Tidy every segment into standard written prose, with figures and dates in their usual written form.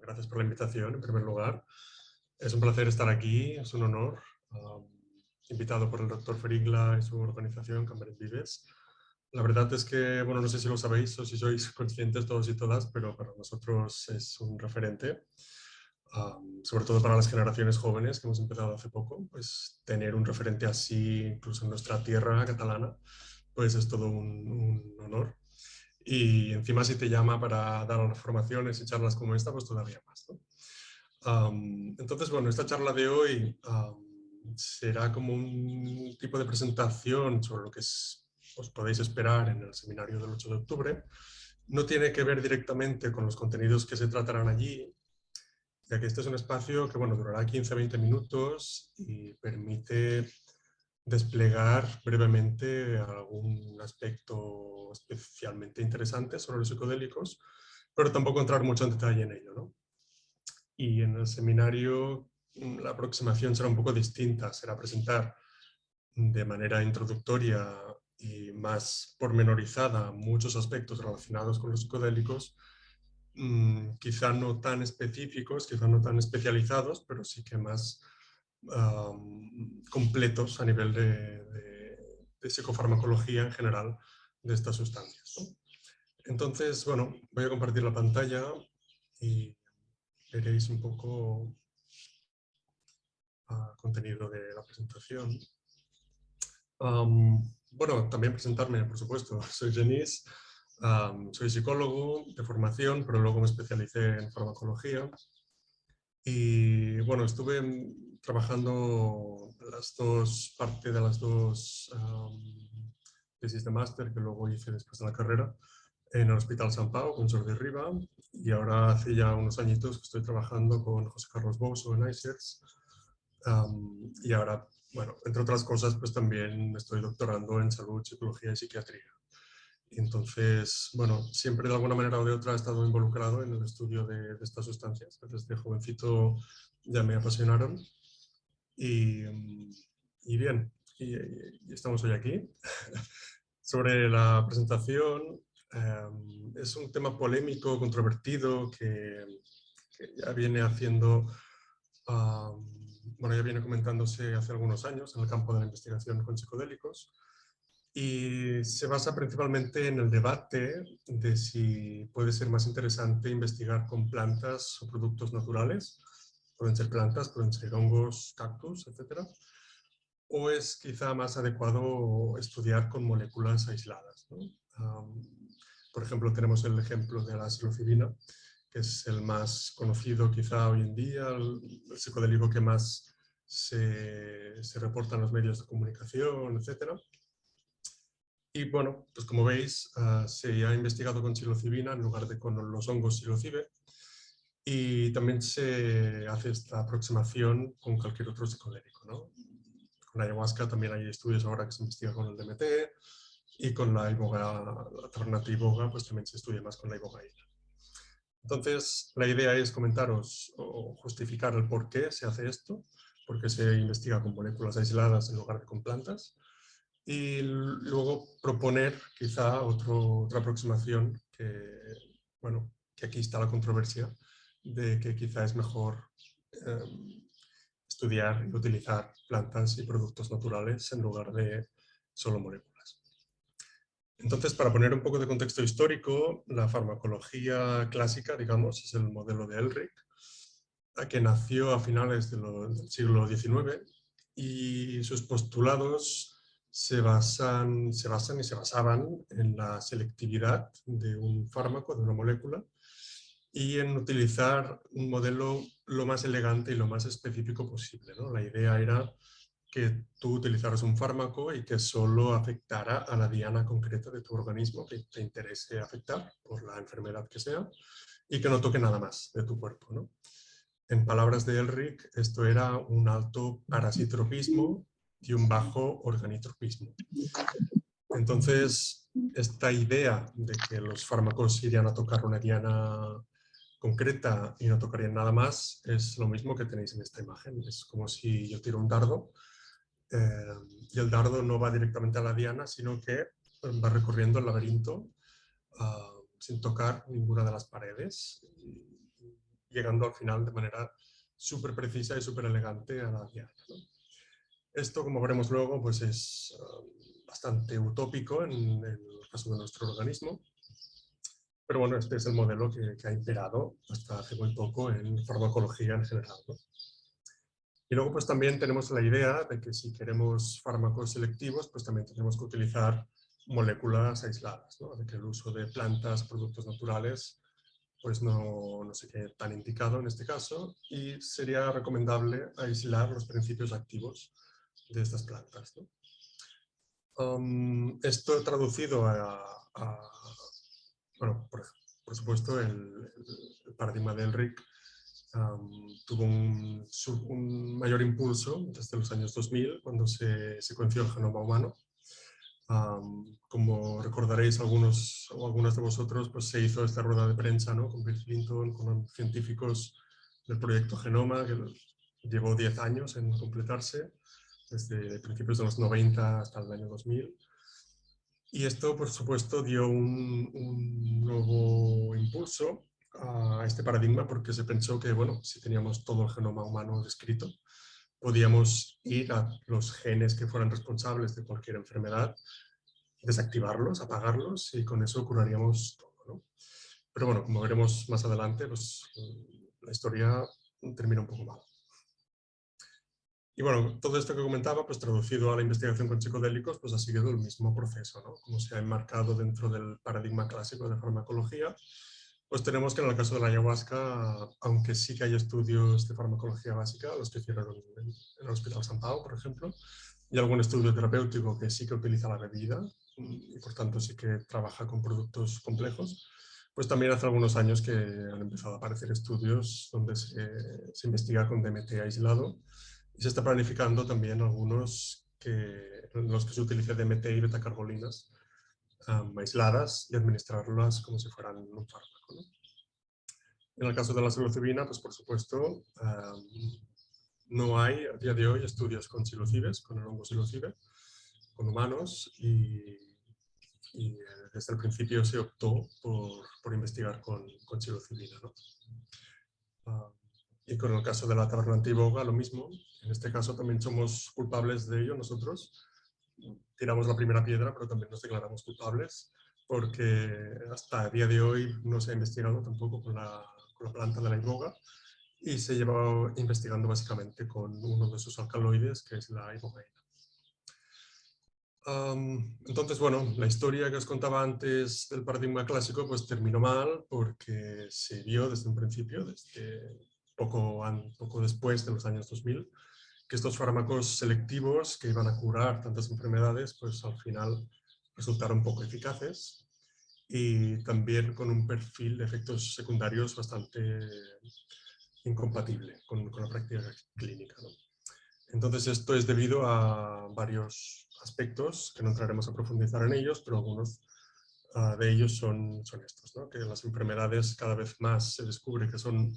Gracias por la invitación, en primer lugar. Es un placer estar aquí, es un honor. Invitado por el doctor Ferigla y su organización, Camberet Vives. La verdad es que, bueno, no sé si lo sabéis o si sois conscientes todos y todas, pero para nosotros es un referente. Sobre todo para las generaciones jóvenes que hemos empezado hace poco, pues tener un referente así, incluso en nuestra tierra catalana, pues es todo un honor. Y encima si te llama para dar formaciones y charlas como esta, pues todavía más, ¿no? Entonces, bueno, esta charla de hoy será como un tipo de presentación sobre lo que os podéis esperar en el seminario del 8 de octubre. No tiene que ver directamente con los contenidos que se tratarán allí, ya que este es un espacio que, bueno, durará 15-20 minutos y permite desplegar brevemente algún aspecto especialmente interesante sobre los psicodélicos, pero tampoco entrar mucho en detalle en ello, ¿no? Y en el seminario la aproximación será un poco distinta, será presentar de manera introductoria y más pormenorizada muchos aspectos relacionados con los psicodélicos, quizá no tan específicos, quizá no tan especializados, pero sí que más completos a nivel de psicofarmacología en general de estas sustancias, ¿no? Entonces, bueno, voy a compartir la pantalla y veréis un poco contenido de la presentación. Bueno, también presentarme, por supuesto. Soy Genís, soy psicólogo de formación, pero luego me especialicé en farmacología. Y bueno, estuve trabajando parte de las dos tesis de máster que luego hice después de la carrera en el Hospital Sant Pau con Jordi Riba, y ahora hace ya unos añitos que estoy trabajando con José Carlos Bouso en ICERS. Y ahora, bueno, entre otras cosas, pues también me estoy doctorando en salud, psicología y psiquiatría. Y entonces, bueno, siempre de alguna manera o de otra he estado involucrado en el estudio de estas sustancias. Desde jovencito ya me apasionaron. Y bien, y estamos hoy aquí. Sobre la presentación, es un tema polémico, controvertido, que ya viene haciendo... bueno, ya viene comentándose hace algunos años en el campo de la investigación con psicodélicos, y se basa principalmente en el debate de si puede ser más interesante investigar con plantas o productos naturales, pueden ser plantas, pueden ser hongos, cactus, etc., o es quizá más adecuado estudiar con moléculas aisladas, ¿no? Por ejemplo, tenemos el ejemplo de la psilocibina, que es el más conocido quizá hoy en día, el psicodélico que más se reporta en los medios de comunicación, etc. Y bueno, pues como veis, se ha investigado con psilocibina en lugar de con los hongos psilocibe, y también se hace esta aproximación con cualquier otro psicodélico, ¿no? Con la ayahuasca también hay estudios ahora que se investiga con el DMT, y con la iboga, la tabernatia iboga, pues también se estudia más con la ibogaína. Entonces, la idea es comentaros o justificar el por qué se hace esto, por qué se investiga con moléculas aisladas en lugar de con plantas, y luego proponer quizá otra aproximación que, bueno, que aquí está la controversia, de que quizá es mejor estudiar y utilizar plantas y productos naturales en lugar de solo moléculas. Entonces, para poner un poco de contexto histórico, la farmacología clásica, digamos, es el modelo de Elric, que nació a finales del siglo XIX, y sus postulados se basaban en la selectividad de un fármaco, de una molécula, y en utilizar un modelo lo más elegante y lo más específico posible, ¿no? La idea era que tú utilizaras un fármaco y que solo afectara a la diana concreta de tu organismo que te interese afectar por la enfermedad que sea, y que no toque nada más de tu cuerpo, ¿no? En palabras de Elric, esto era un alto parasitropismo y un bajo organitropismo. Entonces, esta idea de que los fármacos irían a tocar una diana concreta y no tocarían nada más es lo mismo que tenéis en esta imagen. Es como si yo tiro un dardo y el dardo no va directamente a la diana, sino que va recorriendo el laberinto sin tocar ninguna de las paredes, llegando al final de manera súper precisa y súper elegante a la diana, ¿no? Esto, como veremos luego, pues es bastante utópico en el caso de nuestro organismo, pero bueno, este es el modelo que ha imperado hasta hace muy poco en farmacología en general, ¿no? Y luego pues también tenemos la idea de que si queremos fármacos selectivos, pues también tenemos que utilizar moléculas aisladas, ¿no? De que el uso de plantas, productos naturales, pues no sería tan indicado en este caso y sería recomendable aislar los principios activos de estas plantas, ¿no? Esto traducido bueno, por supuesto, el paradigma de Elric tuvo un mayor impulso desde los años 2000, cuando se secuenció el genoma humano. Como recordaréis algunos o algunas de vosotros, pues se hizo esta rueda de prensa, ¿no? Con Bill Clinton, con científicos del proyecto Genoma, que llevó 10 años en completarse, desde principios de los 90 hasta el año 2000. Y esto, por supuesto, dio un nuevo impulso a este paradigma porque se pensó que, bueno, si teníamos todo el genoma humano descrito, podíamos ir a los genes que fueran responsables de cualquier enfermedad, desactivarlos, apagarlos y con eso curaríamos todo, ¿no? Pero bueno, como veremos más adelante, pues la historia termina un poco mal. Y bueno, todo esto que comentaba, pues traducido a la investigación con psicodélicos, pues ha seguido el mismo proceso, ¿no? Como se ha enmarcado dentro del paradigma clásico de farmacología, pues tenemos que en el caso de la ayahuasca, aunque sí que hay estudios de farmacología básica, los que hicieron en el Hospital San Pau, por ejemplo, y algún estudio terapéutico que sí que utiliza la bebida y por tanto sí que trabaja con productos complejos, pues también hace algunos años que han empezado a aparecer estudios donde se investiga con DMT aislado y se está planificando también algunos en los que se utiliza DMT y betacarbolinas aisladas y administrarlas como si fueran un fármaco, ¿no? En el caso de la psilocibina, pues por supuesto, no hay a día de hoy estudios con psilocibes, con el hongo psilocibe, con humanos y desde el principio se optó por investigar con psilocibina, ¿no? Y con el caso de la taberna antiboga, lo mismo. En este caso también somos culpables de ello nosotros. Tiramos la primera piedra, pero también nos declaramos culpables, porque hasta el día de hoy no se ha investigado tampoco con la planta de la iboga y se lleva investigando básicamente con uno de sus alcaloides, que es la ibogaína. Entonces, bueno, la historia que os contaba antes del paradigma clásico pues terminó mal porque se vio desde un principio, desde poco después de los años 2000, que estos fármacos selectivos que iban a curar tantas enfermedades pues al final resultaron poco eficaces y también con un perfil de efectos secundarios bastante incompatible con la práctica clínica, ¿no? Entonces esto es debido a varios aspectos que no entraremos a profundizar en ellos, pero algunos de ellos son estos, ¿no? Que las enfermedades cada vez más se descubre que son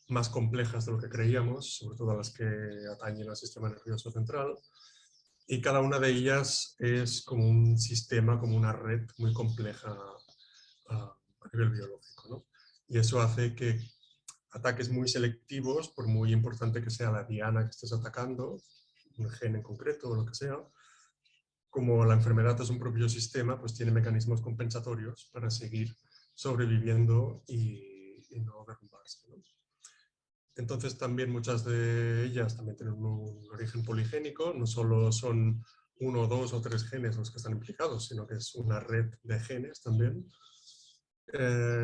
más complejas de lo que creíamos, sobre todo las que atañen al sistema nervioso central, y cada una de ellas es como un sistema, como una red muy compleja a nivel biológico, ¿no? Y eso hace que ataques muy selectivos, por muy importante que sea la diana que estés atacando, un gen en concreto o lo que sea, como la enfermedad es un propio sistema, pues tiene mecanismos compensatorios para seguir sobreviviendo y no derrumbarse, ¿no? Entonces también muchas de ellas también tienen un origen poligénico, no solo son uno, dos o tres genes los que están implicados, sino que es una red de genes también.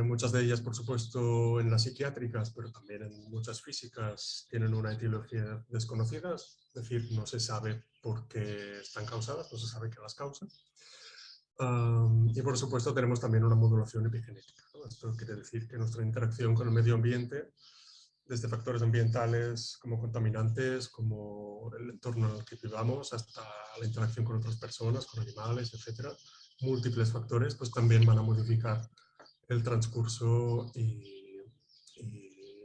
Muchas de ellas, por supuesto, en las psiquiátricas, pero también en muchas físicas, tienen una etiología desconocida, es decir, no se sabe por qué están causadas, no se sabe qué las causa. Y por supuesto tenemos también una modulación epigenética, ¿no? Esto quiere decir que nuestra interacción con el medio ambiente, desde factores ambientales como contaminantes, como el entorno en el que vivamos, hasta la interacción con otras personas, con animales, etcétera, múltiples factores, pues también van a modificar el transcurso y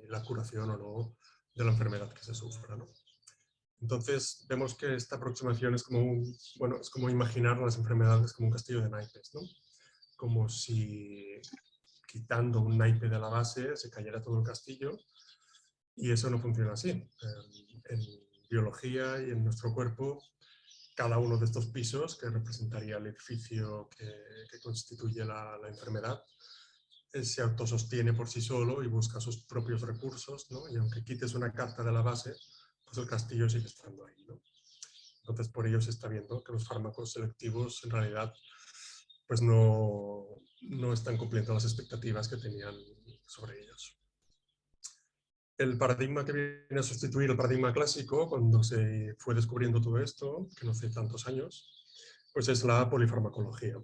la curación o no de la enfermedad que se sufra, ¿no? Entonces vemos que esta aproximación es como, es como imaginar las enfermedades como un castillo de naipes, ¿no? Como si quitando un naipe de la base se cayera todo el castillo, y eso no funciona así. En biología y en nuestro cuerpo, cada uno de estos pisos, que representaría el edificio que constituye la enfermedad, se autosostiene por sí solo y busca sus propios recursos, ¿no? Y aunque quites una carta de la base, pues el castillo sigue estando ahí, ¿no? Entonces, por ello se está viendo que los fármacos selectivos en realidad pues no están cumpliendo las expectativas que tenían sobre ellos. El paradigma que viene a sustituir el paradigma clásico, cuando se fue descubriendo todo esto, que no hace tantos años, pues es la polifarmacología.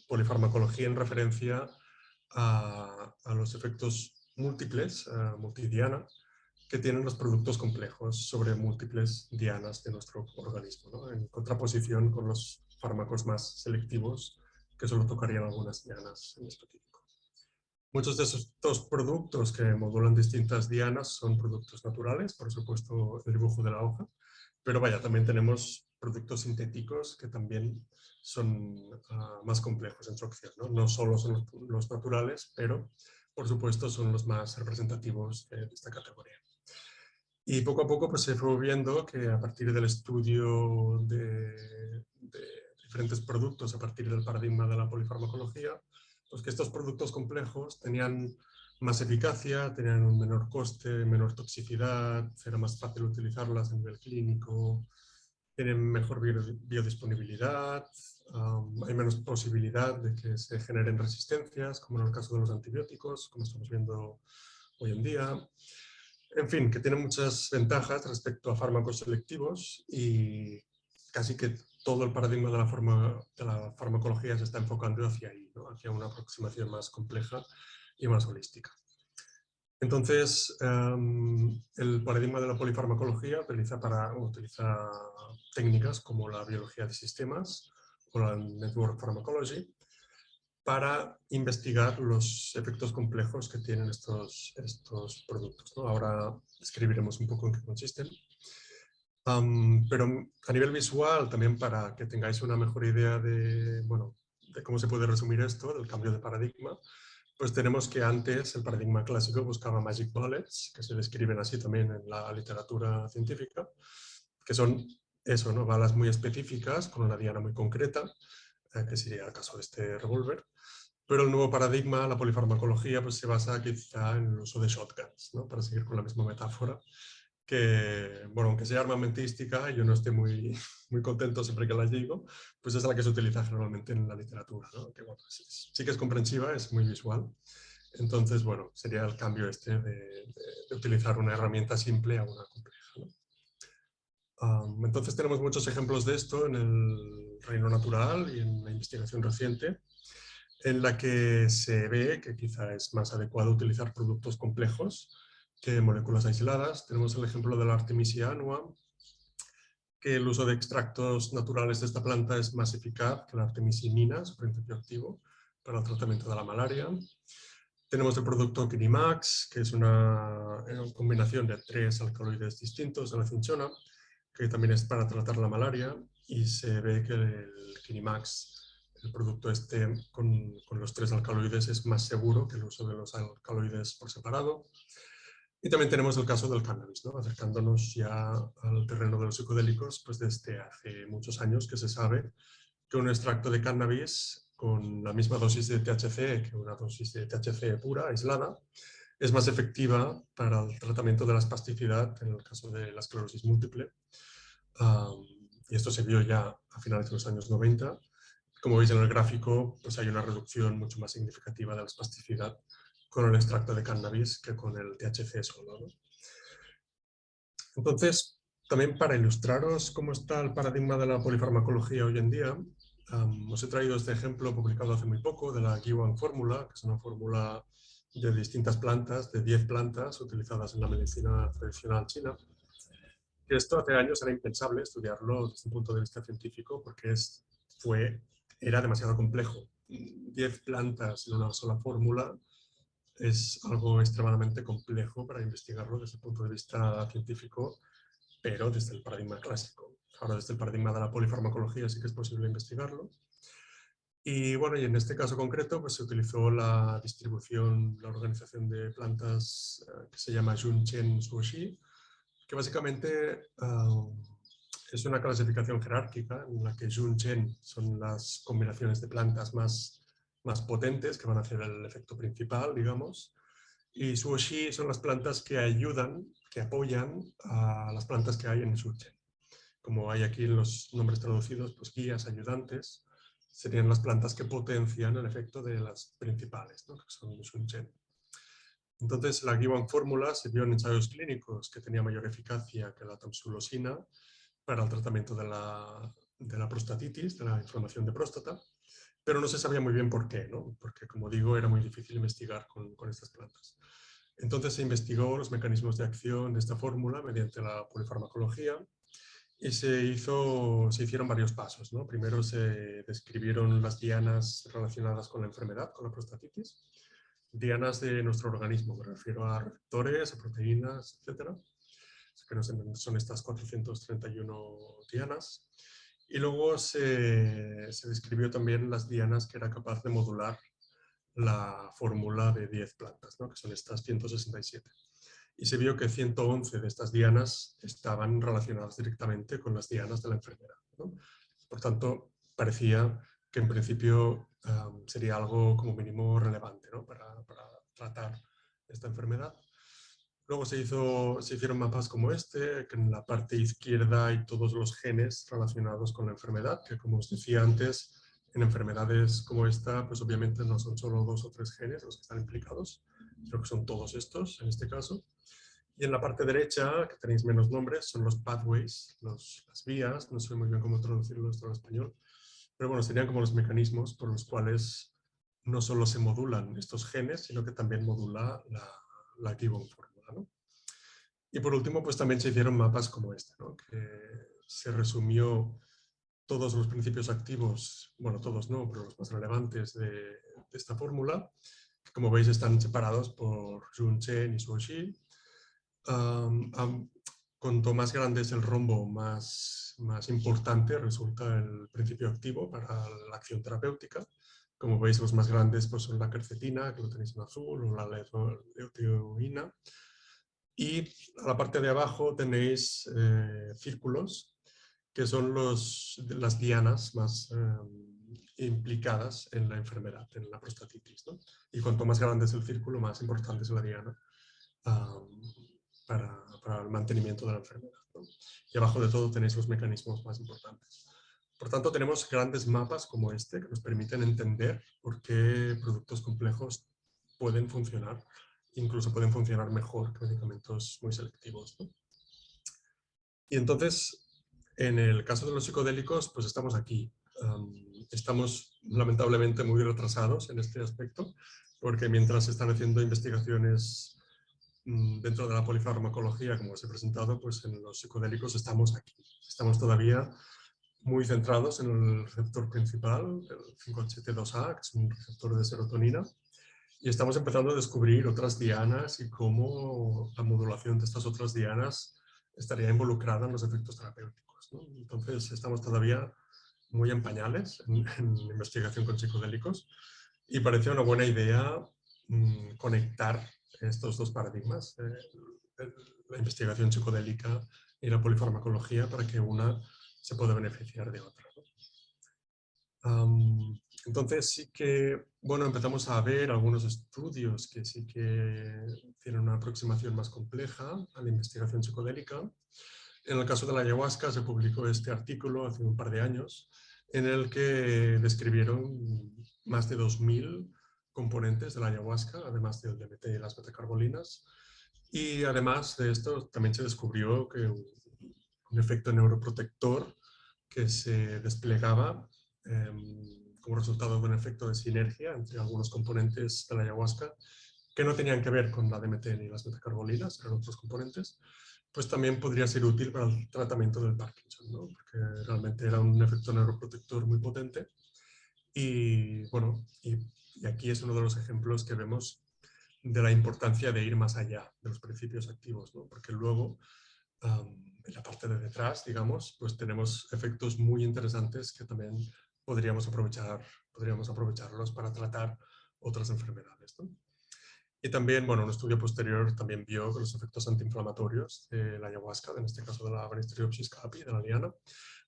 Polifarmacología en referencia a los efectos múltiples, multidiana, que tienen los productos complejos sobre múltiples dianas de nuestro organismo, ¿no? En contraposición con los fármacos más selectivos, que solo tocarían algunas dianas en específico. Muchos de estos productos que modulan distintas dianas son productos naturales, por supuesto el dibujo de la hoja, pero vaya, también tenemos productos sintéticos que también son más complejos en su acción, ¿no? No solo son los naturales, pero por supuesto son los más representativos de esta categoría. Y poco a poco pues, se fue viendo que a partir del estudio de diferentes productos, a partir del paradigma de la polifarmacología, pues que estos productos complejos tenían más eficacia, tenían un menor coste, menor toxicidad, era más fácil utilizarlas a nivel clínico, tienen mejor biodisponibilidad, hay menos posibilidad de que se generen resistencias, como en el caso de los antibióticos, como estamos viendo hoy en día. En fin, que tiene muchas ventajas respecto a fármacos selectivos y casi que todo el paradigma de la farmacología se está enfocando hacia ahí, ¿no? Hacia una aproximación más compleja y más holística. Entonces, el paradigma de la polifarmacología utiliza técnicas como la biología de sistemas o la network pharmacology para investigar los efectos complejos que tienen estos productos, ¿no? Ahora describiremos un poco en qué consisten. Pero a nivel visual, también para que tengáis una mejor idea de cómo se puede resumir esto, del cambio de paradigma, pues tenemos que antes el paradigma clásico buscaba magic bullets, que se describen así también en la literatura científica, que son eso, ¿no? Balas muy específicas con una diana muy concreta, que sería el caso de este revólver. Pero el nuevo paradigma, la polifarmacología, pues se basa quizá en el uso de shotguns, ¿no? Para seguir con la misma metáfora, que, bueno, aunque sea armamentística, yo no estoy muy, muy contento siempre que la digo, pues es la que se utiliza generalmente en la literatura, ¿no? Que, bueno, sí que es comprensiva, es muy visual. Entonces, bueno, sería el cambio este de utilizar una herramienta simple a una compleja, ¿no? Entonces tenemos muchos ejemplos de esto en el reino natural y en la investigación reciente, en la que se ve que quizá es más adecuado utilizar productos complejos que moléculas aisladas. Tenemos el ejemplo de la Artemisia annua, que el uso de extractos naturales de esta planta es más eficaz que la artemisinina, su principio activo, para el tratamiento de la malaria. Tenemos el producto Kinimax, que es una combinación de 3 alcaloides distintos de la cinchona, que también es para tratar la malaria, y se ve que el Kinimax, el producto este con los 3 alcaloides, es más seguro que el uso de los alcaloides por separado. Y también tenemos el caso del cannabis, ¿no? Acercándonos ya al terreno de los psicodélicos, pues desde hace muchos años que se sabe que un extracto de cannabis con la misma dosis de THC que una dosis de THC pura, aislada, es más efectiva para el tratamiento de la espasticidad en el caso de la esclerosis múltiple. Y esto se vio ya a finales de los años 90. Como veis en el gráfico, pues hay una reducción mucho más significativa de la espasticidad con el extracto de cannabis que con el THC solo, ¿no? Entonces, también para ilustraros cómo está el paradigma de la polifarmacología hoy en día, os he traído este ejemplo publicado hace muy poco de la Guiwan fórmula, que es una fórmula de distintas plantas, de 10 plantas utilizadas en la medicina tradicional china. Que esto hace años era impensable estudiarlo desde un punto de vista científico porque era demasiado complejo. 10 plantas en una sola fórmula es algo extremadamente complejo para investigarlo desde el punto de vista científico pero desde el paradigma clásico. Ahora desde el paradigma de la polifarmacología sí que es posible investigarlo. Y bueno, y en este caso concreto pues se utilizó la distribución, la organización de plantas que se llama Junchen Suoshi, que básicamente es una clasificación jerárquica en la que Junchen son las combinaciones de plantas más potentes que van a hacer el efecto principal, digamos, y Suoshi son las plantas que ayudan, que apoyan a las plantas que hay en Junchen. Como hay aquí en los nombres traducidos, pues guías, ayudantes, serían las plantas que potencian el efecto de las principales, ¿no? Que son Junchen. Entonces, la Gibbon fórmula se vio en ensayos clínicos que tenía mayor eficacia que la tamsulosina para el tratamiento de la prostatitis, de la inflamación de próstata, pero no se sabía muy bien por qué, ¿no? Porque, como digo, era muy difícil investigar con estas plantas. Entonces se investigó los mecanismos de acción de esta fórmula mediante la polifarmacología y se hicieron varios pasos, ¿no? Primero se describieron las dianas relacionadas con la enfermedad, con la prostatitis, dianas de nuestro organismo, me refiero a receptores, a proteínas, etcétera, que son estas 431 dianas. Y luego se describió también las dianas que era capaz de modular la fórmula de 10 plantas, ¿no? Que son estas 167. Y se vio que 111 de estas dianas estaban relacionadas directamente con las dianas de la enfermedad, ¿no? Por tanto, parecía que en principio sería algo como mínimo relevante, ¿no? para tratar esta enfermedad. Luego se hicieron mapas como este, que en la parte izquierda hay todos los genes relacionados con la enfermedad, que como os decía antes, en enfermedades como esta, pues obviamente no son solo 2 o 3 genes los que están implicados, sino que son todos estos en este caso. Y en la parte derecha, que tenéis menos nombres, son los pathways, las vías, no sé muy bien cómo traducirlo esto en español, pero bueno, serían como los mecanismos por los cuales no solo se modulan estos genes, sino que también modula la Gibbon fórmula, ¿no? Y por último, pues también se hicieron mapas como este, ¿no? Que se resumió todos los principios activos, bueno, todos no, pero los más relevantes de esta fórmula, que como veis están separados por Junchen y Suoshi. Cuanto más grande es el rombo, más importante resulta el principio activo para la acción terapéutica. Como veis, los más grandes pues, son la quercetina, que lo tenéis en azul, o la leuteoína. Y a la parte de abajo tenéis círculos, que son las dianas más implicadas en la enfermedad, en la prostatitis, ¿no? Y cuanto más grande es el círculo, más importante es la diana para el mantenimiento de la enfermedad, ¿no? Y abajo de todo tenéis los mecanismos más importantes. Por tanto, tenemos grandes mapas como este que nos permiten entender por qué productos complejos pueden funcionar, incluso pueden funcionar mejor que medicamentos muy selectivos, ¿no? Y entonces, en el caso de los psicodélicos, pues estamos aquí. Estamos lamentablemente muy retrasados en este aspecto, porque mientras se están haciendo investigaciones dentro de la polifarmacología, como os he presentado, pues en los psicodélicos estamos aquí. Estamos todavía muy centrados en el receptor principal, el 5HT2A, que es un receptor de serotonina, y estamos empezando a descubrir otras dianas y cómo la modulación de estas otras dianas estaría involucrada en los efectos terapéuticos, ¿no? Entonces estamos todavía muy en pañales en investigación con psicodélicos y parece una buena idea conectar estos dos paradigmas, la investigación psicodélica y la polifarmacología, para que una se pueda beneficiar de otra, ¿no? Entonces sí que, bueno, empezamos a ver algunos estudios que sí que tienen una aproximación más compleja a la investigación psicodélica. En el caso de la ayahuasca se publicó este artículo hace un par de años en el que describieron más de 2000 componentes de la ayahuasca, además del DMT y las betacarbolinas. Y además de esto también se descubrió que un efecto neuroprotector que se desplegaba como resultado de un efecto de sinergia entre algunos componentes de la ayahuasca que no tenían que ver con la DMT ni las metacarbolinas, eran otros componentes, pues también podría ser útil para el tratamiento del Parkinson, ¿no? Porque realmente era un efecto neuroprotector muy potente. Y bueno, y aquí es uno de los ejemplos que vemos de la importancia de ir más allá de los principios activos, ¿no? Porque luego en la parte de detrás, digamos, pues tenemos efectos muy interesantes que también podríamos aprovecharlos para tratar otras enfermedades, ¿no? Y también, bueno, un estudio posterior también vio que los efectos antiinflamatorios de la ayahuasca, en este caso de la Banisteriopsis caapi, de la liana,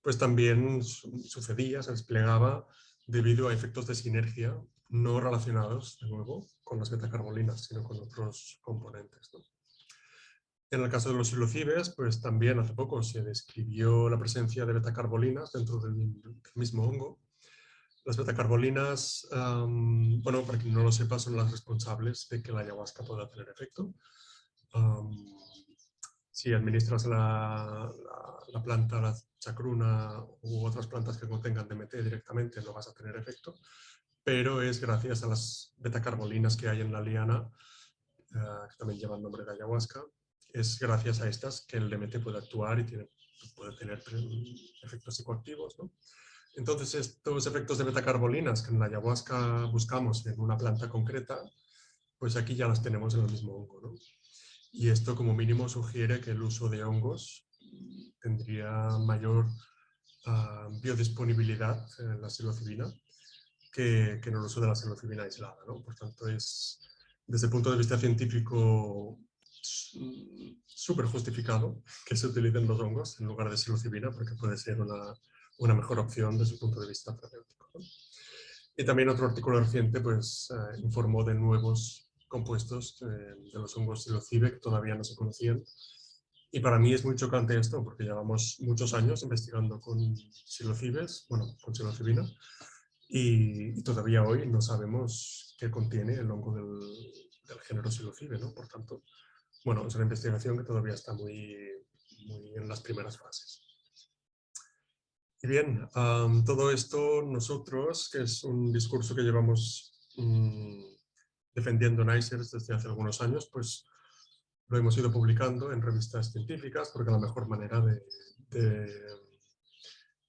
pues también sucedía, se desplegaba debido a efectos de sinergia no relacionados, de nuevo, con las betacarbolinas, sino con otros componentes, ¿no? En el caso de los psilocibes, pues también hace poco se describió la presencia de betacarbolinas dentro del mismo hongo. Las betacarbolinas, bueno, para quien no lo sepa, son las responsables de que la ayahuasca pueda tener efecto. Si administras la planta, la chacruna u otras plantas que contengan DMT directamente, no vas a tener efecto, pero es gracias a las betacarbolinas que hay en la liana, que también lleva el nombre de ayahuasca, es gracias a estas que el DMT puede actuar y puede tener efectos psicoactivos, ¿no? Entonces, estos efectos de betacarbolinas que en la ayahuasca buscamos en una planta concreta, pues aquí ya las tenemos en el mismo hongo, ¿no? Y esto como mínimo sugiere que el uso de hongos tendría mayor biodisponibilidad en la psilocibina que en el uso de la psilocibina aislada, ¿no? Por tanto, es desde el punto de vista científico súper justificado que se utilicen los hongos en lugar de psilocibina porque puede ser una mejor opción desde el punto de vista terapéutico, ¿no? Y también otro artículo reciente pues, informó de nuevos compuestos de los hongos psilocibe que todavía no se conocían. Y para mí es muy chocante esto, porque llevamos muchos años investigando con psilocibes, bueno, con psilocibina, y todavía hoy no sabemos qué contiene el hongo del género psilocibe, ¿no? Por tanto, bueno, es una investigación que todavía está muy en las primeras fases. Y bien, todo esto nosotros, que es un discurso que llevamos defendiendo en ICERS desde hace algunos años, pues lo hemos ido publicando en revistas científicas porque la mejor manera de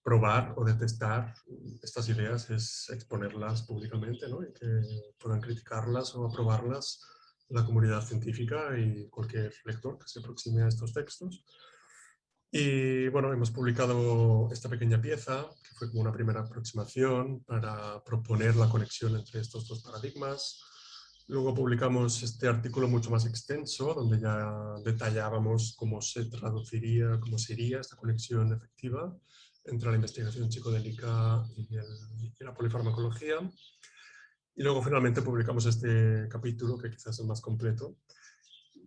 probar o de testar estas ideas es exponerlas públicamente, ¿no? Y que puedan criticarlas o aprobarlas la comunidad científica y cualquier lector que se aproxime a estos textos. Y bueno, hemos publicado esta pequeña pieza, que fue como una primera aproximación para proponer la conexión entre estos dos paradigmas. Luego publicamos este artículo mucho más extenso, donde ya detallábamos cómo se traduciría, cómo sería esta conexión efectiva entre la investigación psicodélica y la polifarmacología. Y luego finalmente publicamos este capítulo, que quizás es el más completo,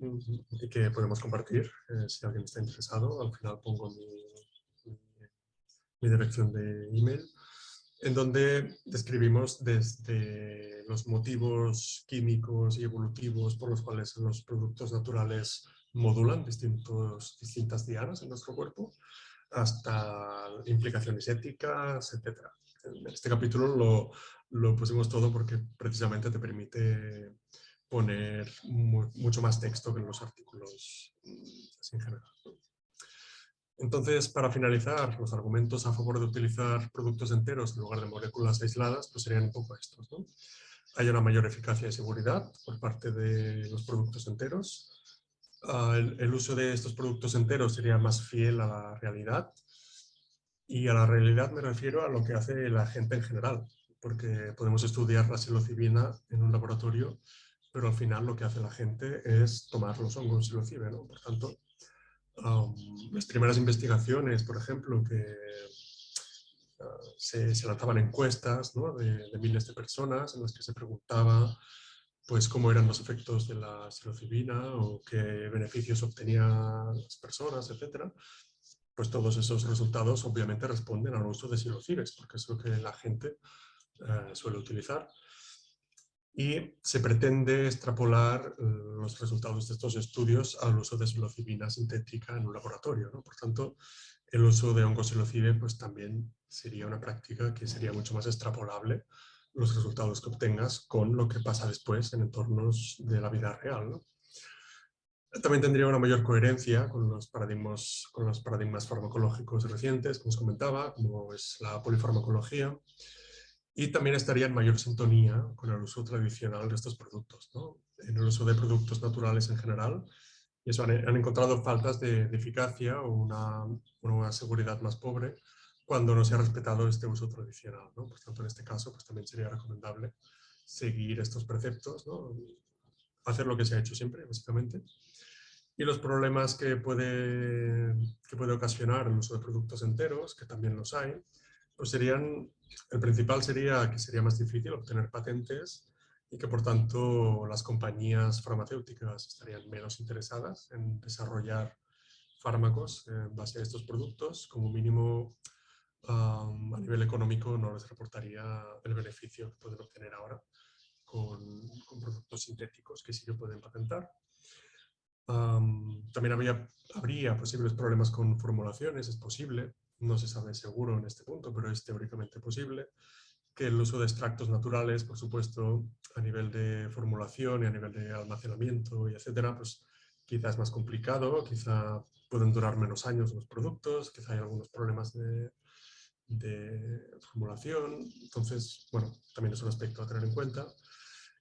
y que podemos compartir si alguien está interesado. Al final pongo mi dirección de email, en donde describimos desde los motivos químicos y evolutivos por los cuales los productos naturales modulan distintas dianas en nuestro cuerpo, hasta implicaciones éticas, etc. En este capítulo lo pusimos todo porque precisamente te permite poner mucho más texto que en los artículos así en general. Entonces, para finalizar, los argumentos a favor de utilizar productos enteros en lugar de moléculas aisladas pues serían un poco estos, ¿no? Hay una mayor eficacia y seguridad por parte de los productos enteros. El uso de estos productos enteros sería más fiel a la realidad. Y a la realidad me refiero a lo que hace la gente en general, porque podemos estudiar la psilocibina en un laboratorio, pero al final lo que hace la gente es tomar los hongos psilocibe, ¿no? Por tanto, las primeras investigaciones, por ejemplo, que se lanzaban encuestas, ¿no? de miles de personas en las que se preguntaba pues, cómo eran los efectos de la psilocibina o qué beneficios obtenían las personas, etcétera. Pues todos esos resultados obviamente responden al uso de psilocibes, porque es lo que la gente suele utilizar. Y se pretende extrapolar los resultados de estos estudios al uso de psilocibina sintética en un laboratorio, ¿no? Por tanto, el uso de hongos psilocibe pues también sería una práctica que sería mucho más extrapolable los resultados que obtengas con lo que pasa después en entornos de la vida real, ¿no? También tendría una mayor coherencia con los paradigmas farmacológicos recientes, como os comentaba, como es la polifarmacología, y también estaría en mayor sintonía con el uso tradicional de estos productos, ¿no? En el uso de productos naturales en general y Y eso, han encontrado faltas de eficacia o una seguridad más pobre cuando no se ha respetado este uso tradicional, ¿no? Por tanto, en este caso, pues también sería recomendable seguir estos preceptos, ¿no? Hacer lo que se ha hecho siempre, básicamente. Y los problemas que puede ocasionar el uso de productos enteros, que también los hay, pues serían, el principal sería que sería más difícil obtener patentes y que por tanto las compañías farmacéuticas estarían menos interesadas en desarrollar fármacos en base a estos productos. Como mínimo, a nivel económico no les reportaría el beneficio que pueden obtener ahora con productos sintéticos que sí que pueden patentar. También habría posibles problemas con formulaciones, es posible, no se sabe seguro en este punto, pero es teóricamente posible que el uso de extractos naturales, por supuesto, a nivel de formulación y a nivel de almacenamiento y etcétera, pues quizás es más complicado, quizá pueden durar menos años los productos, quizá hay algunos problemas de formulación. Entonces, bueno, también es un aspecto a tener en cuenta.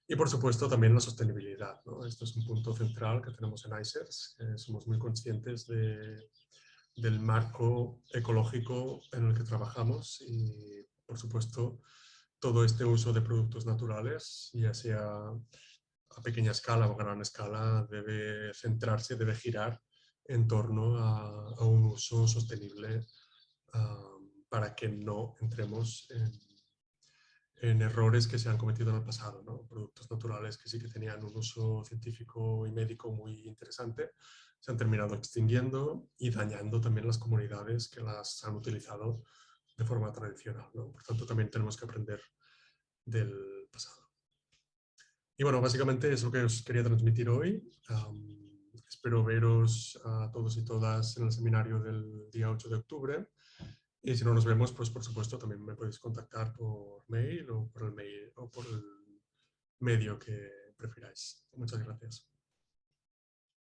Y por supuesto también la sostenibilidad, ¿no? Esto es un punto central que tenemos en ICERS, que somos muy conscientes del marco ecológico en el que trabajamos y por supuesto todo este uso de productos naturales, ya sea a pequeña escala o a gran escala, debe centrarse, debe girar en torno a un uso sostenible, para que no entremos en errores que se han cometido en el pasado, ¿no? Productos naturales que sí que tenían un uso científico y médico muy interesante se han terminado extinguiendo y dañando también las comunidades que las han utilizado de forma tradicional, ¿no? Por tanto, también tenemos que aprender del pasado. Y bueno, básicamente es lo que os quería transmitir hoy. Espero veros a todos y todas en el seminario del día 8 de octubre. Y si no nos vemos, pues por supuesto también me podéis contactar por mail o por el medio que prefiráis. Muchas gracias.